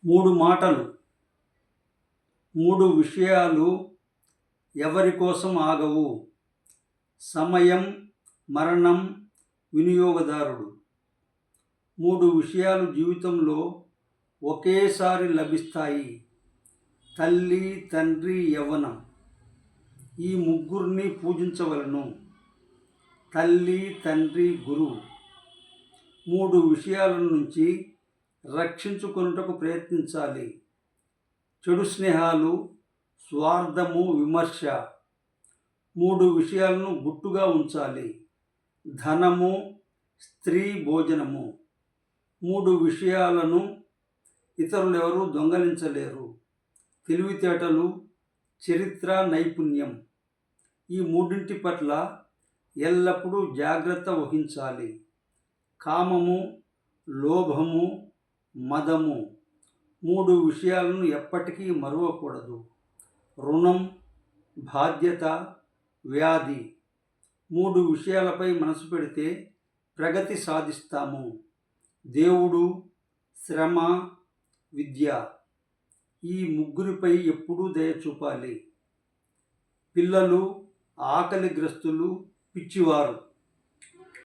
మూడు మాటలు, మూడు విషయాలు ఎవరి కోసం ఆగవు. సమయం, మరణం, వినియోగదారుడు. మూడు విషయాలు జీవితంలో ఒకేసారి లభిస్తాయి. తల్లి, తండ్రి, యవ్వనం. ఈ ముగ్గురిని పూజించవలను. తల్లి, తండ్రి, గురువు. మూడు విషయాల నుంచి రక్షించుకొనుటకు ప్రయత్నించాలి. చెడు స్నేహాలు, స్వార్థము, విమర్శ. మూడు విషయాలను గుట్టుగా ఉంచాలి. ధనము, స్త్రీ, భోజనము. మూడు విషయాలను ఇతరులెవరూ దొంగలించలేరు. తెలివితేటలు, చరిత్ర, నైపుణ్యం. ఈ మూడింటి పట్ల ఎల్లప్పుడూ జాగ్రత్త వహించాలి. కామము, లోభము, మదము. మూడు విషయాలను ఎప్పటికీ మరువకూడదు. రుణం, బాధ్యత, వ్యాధి. మూడు విషయాలపై మనసు పెడితే ప్రగతి సాధిస్తాము. దేవుడు, శ్రమ, విద్య. ఈ ముగ్గురిపై ఎప్పుడూ దయ చూపాలి. పిల్లలు, ఆకలిగ్రస్తులు, పిచ్చివారు.